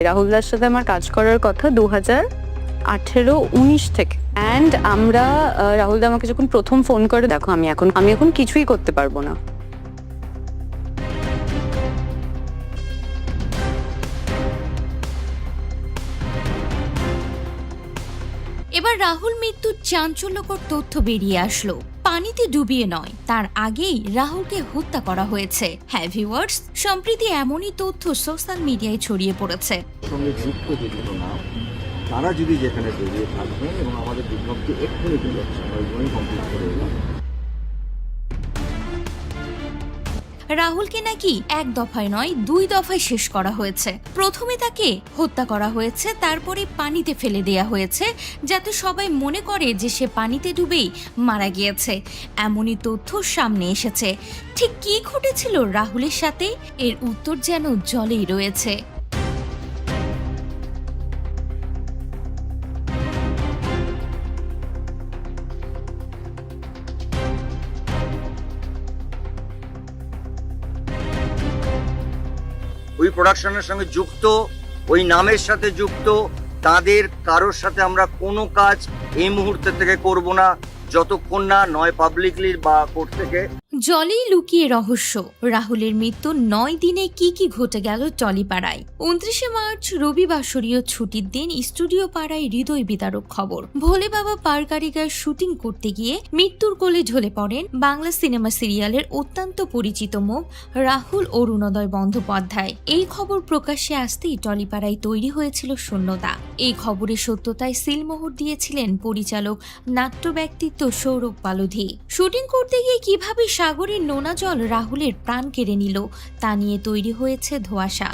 রাহুলদার সাথে আমার কাজ করার কথা 2018-19 থেকে। অ্যান্ড আমরা রাহুলদা আমাকে যখন প্রথম ফোন করে, দেখো আমি এখন কিছুই করতে পারবো না। এবার রাহুল মৃত্যুর চাঞ্চল্যকর তথ্য বেরিয়ে আসলো। পানিতে ডুবিয়ে নয়, তার আগেই রাহুলকে হত্যা করা হয়েছে। হ্যাঁ ভিউয়ার্স, সম্প্রতি এমনই তথ্য সোশ্যাল মিডিয়ায় ছড়িয়ে পড়েছে। সঙ্গে যুক্ত যেগুলো না, তারা যদি যেখানে জড়িয়ে থাকবেন এবং আমাদের বিজ্ঞপ্তি এক্ষুনি চলে যাচ্ছে, আমরা ওইগুলোই কমপ্লিট করে এলাম। রাহুলকে নাকি এক দফায় নয়, 2 দফায় শেষ করা হয়েছে। প্রথমে তাকে হত্যা করা হয়েছে, তারপরে পানিতে ফেলে দেয়া হয়েছে, যাতে সবাই মনে করে যে সে পানিতে ডুবেই মারা গিয়েছে। এমনই তথ্য সামনে এসেছে। ঠিক কী ঘটেছিল রাহুলের সাথে, এর উত্তর যেন জলেই রয়েছে। ওই প্রোডাকশনের সঙ্গে যুক্ত, ওই নামের সাথে যুক্ত তাদের কারোর সাথে আমরা কোনো কাজ এই মুহূর্তে থেকে করব না, যতক্ষণ না নয় পাবলিকলি বা কোর্ট থেকে। জলেই লুকিয়ে রহস্য। রাহুলের মৃত্যু 9 দিনে কি কি ঘটে গেল টলিপাড়ায়। 29শে মার্চ রবিবাসরীয় ছুটির দিন স্টুডিও পাড়ায় হৃদয় বিদারক খবর। ভোলে বাবা পার কারিগার শুটিং করতে গিয়ে মৃত্যুর কোলে ঢলে পড়েন বাংলা সিনেমা সিরিয়ালের অত্যন্ত পরিচিত মুখ রাহুল অরুণোদয় বন্দ্যোপাধ্যায়। এই খবর প্রকাশ্যে আসতেই টলিপাড়ায় তৈরি হয়েছিল শূন্যতা। এই খবরের সত্যতায় সিলমোহর দিয়েছিলেন পরিচালক নাট্য ব্যক্তিত্ব সৌরভ পালোধি। শুটিং করতে গিয়ে কিভাবে সাগরের নোনা জল রাহুলের প্রাণ কেড়ে নিল, তা নিয়ে তৈরি হয়েছে ধোঁয়াশা।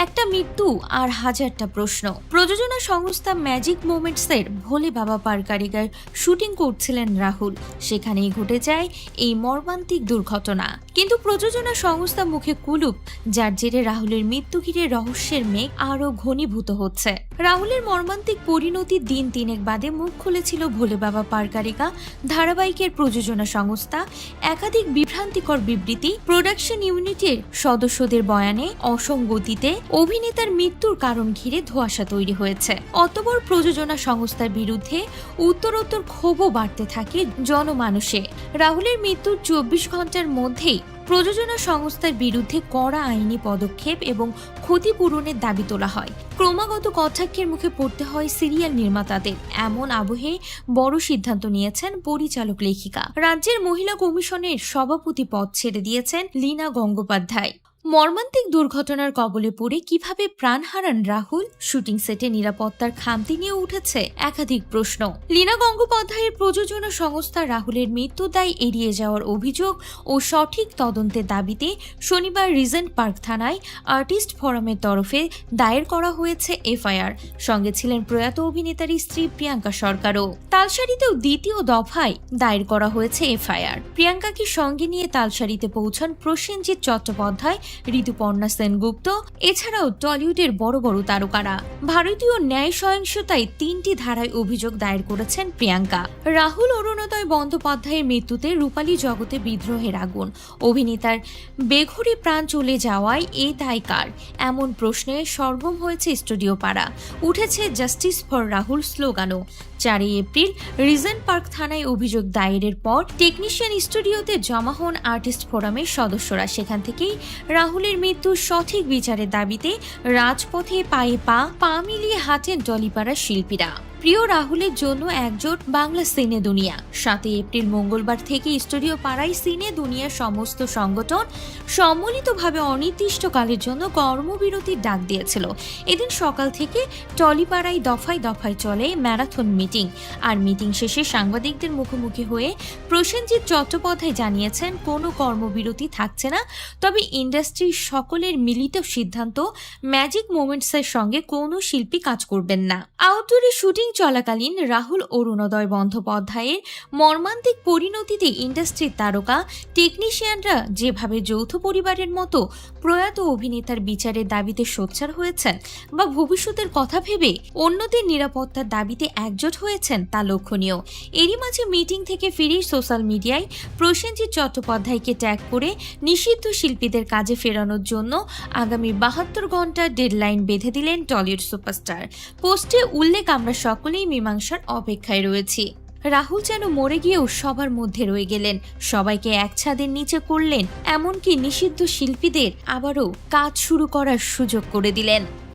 একটা মৃত্যু আর হাজারটা প্রশ্ন। প্রযোজনা সংস্থা ম্যাজিক মোমেন্টসের ভোলে বাবা পার কারিগার শুটিং করছিলেন রাহুল, সেখানেই ঘটে যায় এই মর্মান্তিক দুর্ঘটনা। কিন্তু প্রযোজনা সংস্থা মুখে কুলুপ, যার জেরে রাহুলের মৃত্যু ঘিরে রহস্যের মেঘ আরও ঘনীভূত হচ্ছে। রাহুলের মর্মান্তিক পরিণতির দিন 3 বাদে মুখ খুলেছিল ভোলে বাবা পার কারিগা ধারাবাহিকের প্রযোজনা সংস্থা। একাধিক বিভ্রান্তিকর বিবৃতি, প্রোডাকশন ইউনিটের সদস্যদের বয়ানে অসঙ্গতিতে অভিনেতার মৃত্যুর কারণ ঘিরে ধোঁয়াশা তৈরি হয়েছে। অতঃপর প্রযোজনা সংস্থার বিরুদ্ধে উত্তরোত্তর ক্ষোভও বাড়তে থাকে জনমানসে। রাহুলের মৃত্যুর 24 ঘন্টার মধ্যেই প্রযোজনা সংস্থার বিরুদ্ধে কড়া আইনি পদক্ষেপ এবং ক্ষতিপূরণের দাবি তোলা হয়। ক্রমাগত কটাক্ষের মুখে পড়তে হয় সিরিয়াল নির্মাতাদের। এমন আবহে বড় সিদ্ধান্ত নিয়েছেন পরিচালক লেখিকা। রাজ্যের মহিলা কমিশনের সভাপতি পদ ছেড়ে দিয়েছেন লীনা গঙ্গোপাধ্যায়। মর্মান্তিক দুর্ঘটনার কবলে পড়ে কিভাবে প্রাণ হারান রাহুল, শুটিং সেটে নিরাপত্তার খামতি নিয়ে উঠেছে একাধিক প্রশ্ন। লীনা গঙ্গোপাধ্যায়ের প্রযোজনা সংস্থা রাহুলের মৃত্যু দায় এড়িয়ে যাওয়ার অভিযোগ ও সঠিক তদন্তের দাবিতে শনিবার রিজেন্ট পার্ক থানায় আর্টিস্ট ফোরামের তরফে দায়ের করা হয়েছে এফআইআর। সঙ্গে ছিলেন প্রয়াত অভিনেতার স্ত্রী প্রিয়াঙ্কা সরকারও। তালসারিতেও দ্বিতীয় দফায় দায়ের করা হয়েছে এফআইআর। প্রিয়াঙ্কাকে সঙ্গে নিয়ে তালসারিতে পৌঁছান প্রসেনজিৎ চট্টোপাধ্যায়, ঋতুপর্ণা সেনগুপ্ত, এছাড়াও টলিউডের বড় বড় তারকারা। ভারতীয় ন্যায় সহিংসতায় 3টি ধারায় অভিযোগ দায়ের করেছেন প্রিয়াঙ্কা। রাহুল অরুণোদয় বন্দ্যোপাধ্যায়ের মৃত্যুতে রূপালী জগতে বিদ্রোহের আগুন। অভিনেতার বেঘরে প্রাণ চলে যাওয়ায় এই দায় কার, এমন প্রশ্নে সরগরম হয়েছে স্টুডিও পাড়া। উঠেছে জাস্টিস ফর রাহুল স্লোগানও। 4 এপ্রিল রিজেন্ট পার্ক থানায় অভিযোগ দায়েরের পর টেকনিশিয়ান স্টুডিওতে জমা হন আর্টিস্ট ফোরামের সদস্যরা। সেখান থেকেই রাহুলের মৃত্যুর সঠিক বিচারের দাবিতে রাজপথে পায়ে পা মিলিয়ে হাঁটেন টলিপাড়ার শিল্পীরা। প্রিয় রাহুলের জন্য একজোট বাংলা সিনে দুনিয়া। 7 এপ্রিল মঙ্গলবার থেকে স্টুডিও পাড়ায় সিনে দুনিয়ার সমস্ত সংগঠন সম্মিলিতভাবে অনির্দিষ্টকালের জন্য কর্মবিরতির ডাক দিয়েছিল। এদিন সকাল থেকে টলিপাড়ায় দফায় দফায় চলে ম্যারাথন মিটিং। আর মিটিং শেষে সাংবাদিকদের মুখোমুখি হয়ে প্রসেনজিৎ চট্টোপাধ্যায় জানিয়েছেন কোনো কর্মবিরতি থাকছে না, তবে ইন্ডাস্ট্রির সকলের মিলিত সিদ্ধান্ত ম্যাজিক মোমেন্টসের সঙ্গে কোনো শিল্পী কাজ করবেন না। আউটডোরে শুটিং চলাকালীন রাহুল অরুণোদয় বন্দ্যোপাধ্যায়ের মর্মান্তিক পরিণতিতে ইন্ডাস্ট্রির তারকা টেকনিশিয়ানরা যেভাবে যৌথ পরিবারের মতো প্রয়াত অভিনেতার বিচারের দাবিতে সোচ্চার হয়েছেন বা ভবিষ্যতের কথা ভেবে অন্যদের নিরাপত্তার দাবিতে একজোট হয়েছেন তা লক্ষণীয়। এরই মাঝে মিটিং থেকে ফিরে সোশ্যাল মিডিয়ায় প্রসেনজিৎ চট্টোপাধ্যায়কে ট্যাগ করে নিষিদ্ধ শিল্পীদের কাজে ফেরানোর জন্য আগামী 72 ঘন্টার ডেডলাইন বেঁধে দিলেন টলিউড সুপারস্টার। পোস্টে উল্লেখ, আমরা সকলেই মীমাংসার অপেক্ষায় রয়েছি। রাহুল যেন মরে গিয়েও সবার মধ্যে রয়ে গেলেন, সবাইকে এক ছাদের নিচে করলেন, এমনকি নিষিদ্ধ শিল্পীদের আবারও কাজ শুরু করার সুযোগ করে দিলেন।